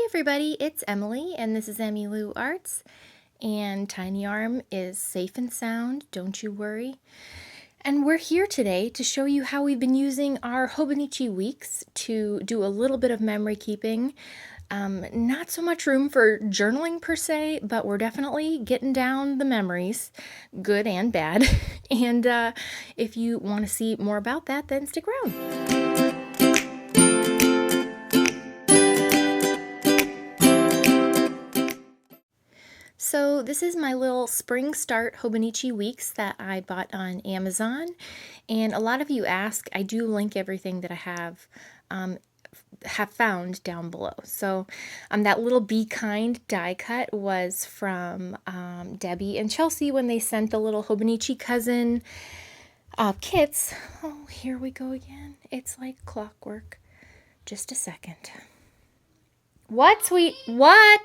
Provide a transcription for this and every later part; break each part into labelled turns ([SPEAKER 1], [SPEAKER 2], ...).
[SPEAKER 1] everybody, it's Emily and this is EmiLou.Arts, and Tiny Arm is safe and sound, don't you worry. And we're here today to show you how we've been using our Hobonichi weeks to do a little bit of memory keeping. Not so much room for journaling per se, but we're definitely getting down the memories, good and bad. And if you want to see more about that, then stick around. So this is my little Spring Start Hobonichi weeks that I bought on Amazon, and a lot of you ask. I do link everything that I have found down below. So that little Be Kind die cut was from Debbie and Chelsea when they sent the little Hobonichi cousin kits. Oh, here we go again. It's like clockwork. Just a second. What, sweet? What?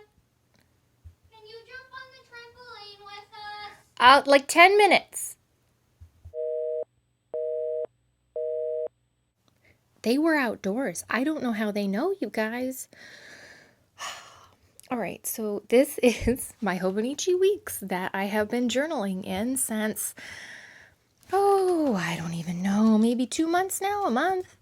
[SPEAKER 1] Out like 10 minutes. They were outdoors. I don't know how they know, you guys. All right, so this is my Hobonichi weeks that I have been journaling in since, I don't even know, maybe 2 months now, a month.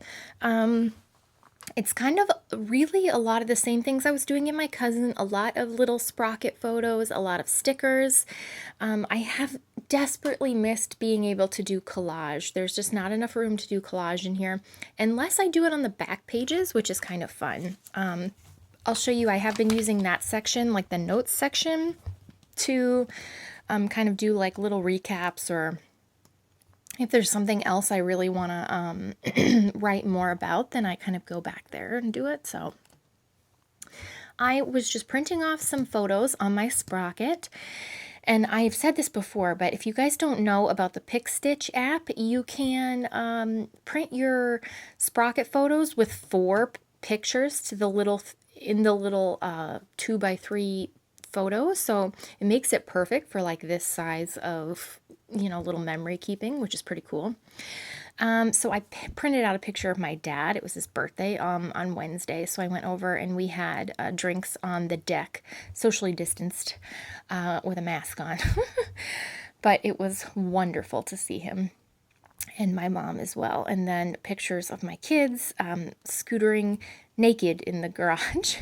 [SPEAKER 1] It's kind of really a lot of the same things I was doing in my cousin, a lot of little Sprocket photos, a lot of stickers. I have desperately missed being able to do collage. There's just not enough room to do collage in here, unless I do it on the back pages, which is kind of fun. I'll show you, I have been using that section, like the notes section, to kind of do like little recaps, or if there's something else I really want to write more about, then I kind of go back there and do it. So I was just printing off some photos on my Sprocket. And I've said this before, but if you guys don't know about the Pick Stitch app, you can print your Sprocket photos with 4 pictures to the little 2x3 photos. So it makes it perfect for like this size of, little memory keeping, which is pretty cool. So I printed out a picture of my dad. It was his birthday on Wednesday, so I went over and we had drinks on the deck, socially distanced, with a mask on. But it was wonderful to see him, and my mom as well. And then pictures of my kids scootering naked in the garage.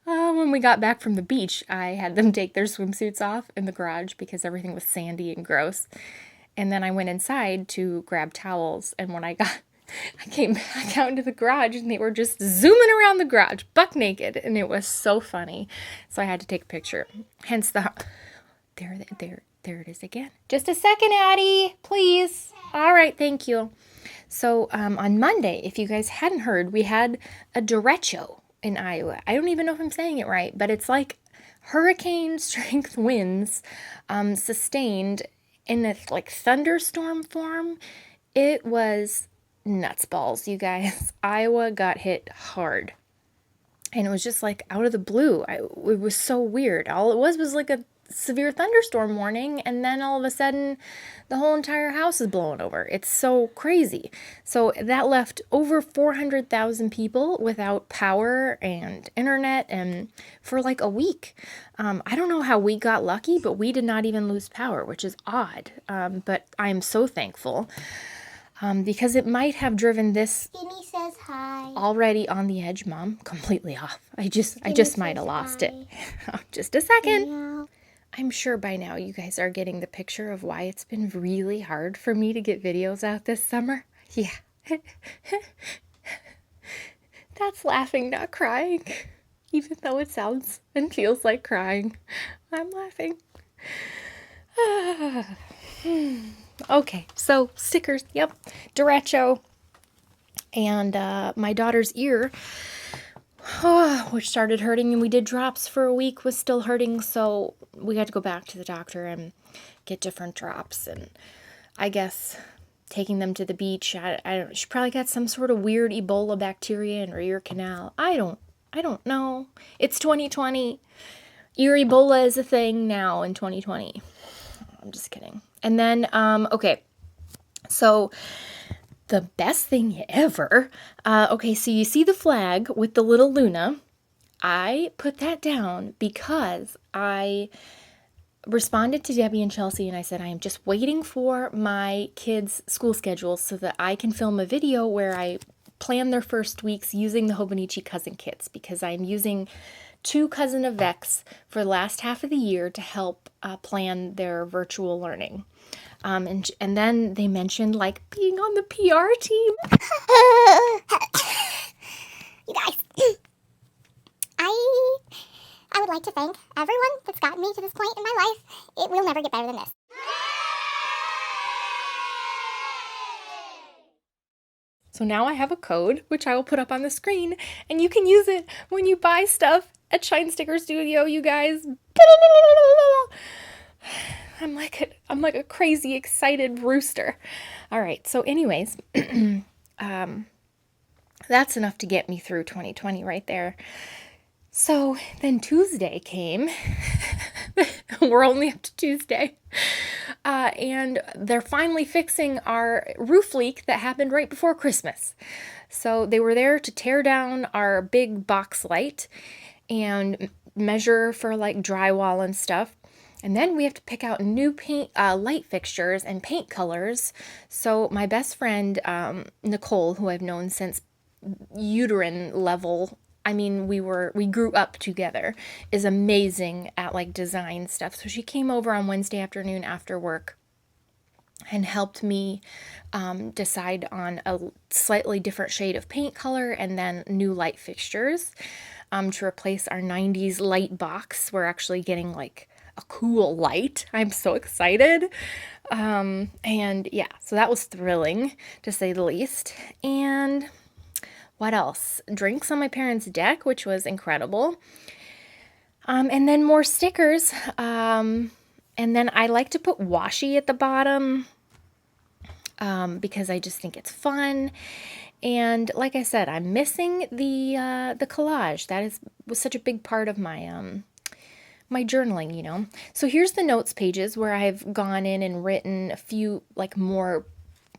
[SPEAKER 1] When we got back from the beach, I had them take their swimsuits off in the garage because everything was sandy and gross. And then I went inside to grab towels, and when I came back out into the garage, and they were just zooming around the garage, buck naked, and it was so funny. So I had to take a picture. Hence there it is again. Just a second, Addie, please. All right, thank you. So on Monday, if you guys hadn't heard, we had a Derecho in Iowa. I don't even know if I'm saying it right, but it's like hurricane strength winds, sustained in this like thunderstorm form. It was nuts balls, you guys. Iowa got hit hard, and it was just like out of the blue. It was so weird. All it was like a severe thunderstorm warning, and then all of a sudden the whole entire house is blowing over. It's so crazy. So that left over 400,000 people without power and internet, and for like a week. I don't know how we got lucky, but we did not even lose power, which is odd. But I'm so thankful, because it might have driven this
[SPEAKER 2] Skinny says hi.
[SPEAKER 1] Already on the edge, Mom, completely off. I just might have lost it. Just a second.
[SPEAKER 2] Yeah.
[SPEAKER 1] I'm sure by now you guys are getting the picture of why it's been really hard for me to get videos out this summer. Yeah. That's laughing, not crying. Even though it sounds and feels like crying, I'm laughing. Okay, so stickers, yep. Derecho. And my daughter's ear, which started hurting, and we did drops for a week, was still hurting, so we had to go back to the doctor and get different drops. And I guess taking them to the beach, I don't know, she probably got some sort of weird Ebola bacteria in her ear canal. I don't know. It's 2020. Ear Ebola is a thing now in 2020. I'm just kidding. And then, okay, so the best thing ever. Okay, so you see the flag with the little Luna. I put that down because I responded to Debbie and Chelsea and I said, I am just waiting for my kids' school schedules so that I can film a video where I plan their first weeks using the Hobonichi cousin kits, because I'm using 2 cousin of Vex for the last half of the year to help plan their virtual learning. And then they mentioned like being on the PR team.
[SPEAKER 2] You guys, I would like to thank everyone that's gotten me to this point in my life. It will never get better than this.
[SPEAKER 1] So now I have a code, which I will put up on the screen, and you can use it when you buy stuff at Shine Sticker Studio, you guys. I'm like a crazy excited rooster. All right, so anyways, that's enough to get me through 2020 right there. So then Tuesday came. We're only up to Tuesday. And they're finally fixing our roof leak that happened right before Christmas. So they were there to tear down our big box light and measure for like drywall and stuff. And then we have to pick out new paint, light fixtures and paint colors. So my best friend, Nicole, who I've known since uterine level, I mean, we grew up together, is amazing at like design stuff. So she came over on Wednesday afternoon after work and helped me decide on a slightly different shade of paint color and then new light fixtures to replace our 90s light box. We're actually getting like a cool light. I'm so excited. And yeah, so that was thrilling to say the least. And what else? Drinks on my parents' deck, which was incredible. And then more stickers. And then I like to put washi at the bottom because I just think it's fun. And like I said, I'm missing the collage. That was such a big part of my my journaling, you know. So here's the notes pages where I've gone in and written a few like more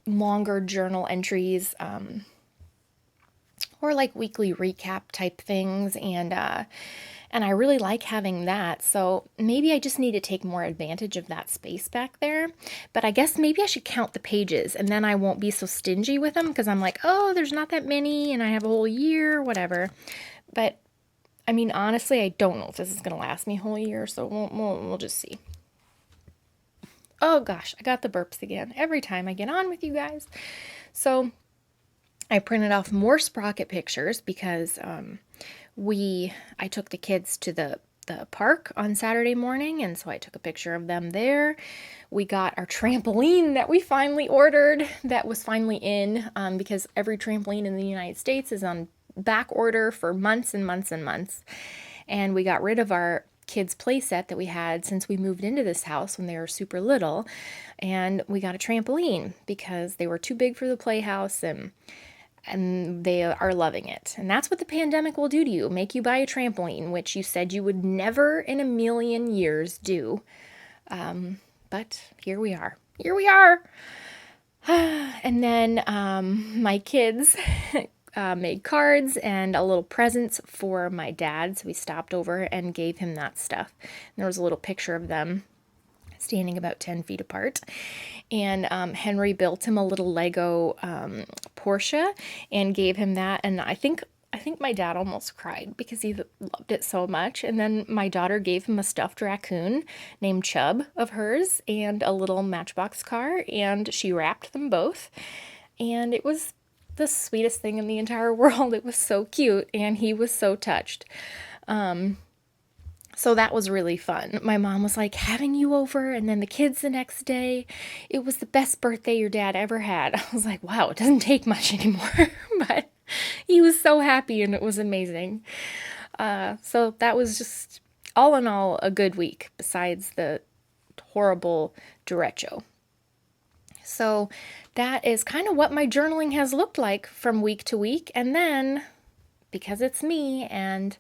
[SPEAKER 1] longer journal entries. Or like weekly recap type things, and I really like having that. So maybe I just need to take more advantage of that space back there. But I guess maybe I should count the pages, and then I won't be so stingy with them because I'm like, oh, there's not that many, and I have a whole year, whatever. But I mean, honestly, I don't know if this is gonna last me a whole year, so we'll just see. Oh gosh, I got the burps again every time I get on with you guys. So I printed off more Sprocket pictures because I took the kids to the park on Saturday morning, and so I took a picture of them there. We got our trampoline that we finally ordered, that was finally in, because every trampoline in the United States is on back order for months and months and months. And we got rid of our kids' play set that we had since we moved into this house when they were super little, and we got a trampoline because they were too big for the playhouse, and they are loving it. And that's what the pandemic will do to you, make you buy a trampoline, which you said you would never in a million years do. But here we are. Here we are. And then my kids made cards and a little presents for my dad. So we stopped over and gave him that stuff. And there was a little picture of them standing about 10 feet apart. And Henry built him a little Lego Porsche and gave him that. And I think my dad almost cried because he loved it so much. And then my daughter gave him a stuffed raccoon named Chub of hers and a little Matchbox car, and she wrapped them both. And it was the sweetest thing in the entire world. It was so cute, and he was so touched. So that was really fun. My mom was like, having you over, and then the kids the next day. It was the best birthday your dad ever had. I was like, wow, it doesn't take much anymore. But he was so happy, and it was amazing. So that was just, all in all, a good week, besides the horrible derecho. So that is kind of what my journaling has looked like from week to week. And then, because it's me and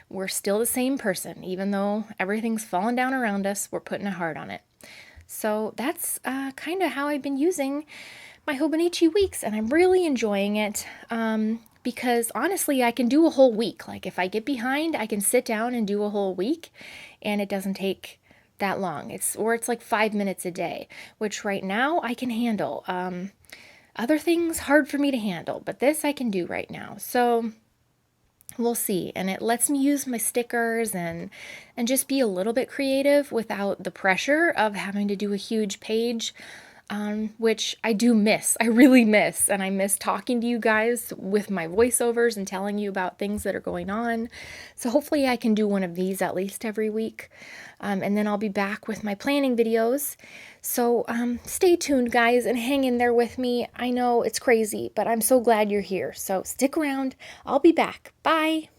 [SPEAKER 1] we're still the same person, even though everything's fallen down around us, we're putting a heart on it. So that's kind of how I've been using my Hobonichi weeks, and I'm really enjoying it because honestly, I can do a whole week. Like if I get behind, I can sit down and do a whole week, and it doesn't take that long. It's like 5 minutes a day, which right now I can handle. Other things hard for me to handle, but this I can do right now. So we'll see. And it lets me use my stickers and just be a little bit creative without the pressure of having to do a huge page, which I do miss. I really miss. And I miss talking to you guys with my voiceovers and telling you about things that are going on. So hopefully I can do one of these at least every week. And then I'll be back with my planning videos. So stay tuned, guys, and hang in there with me. I know it's crazy, but I'm so glad you're here. So stick around. I'll be back. Bye.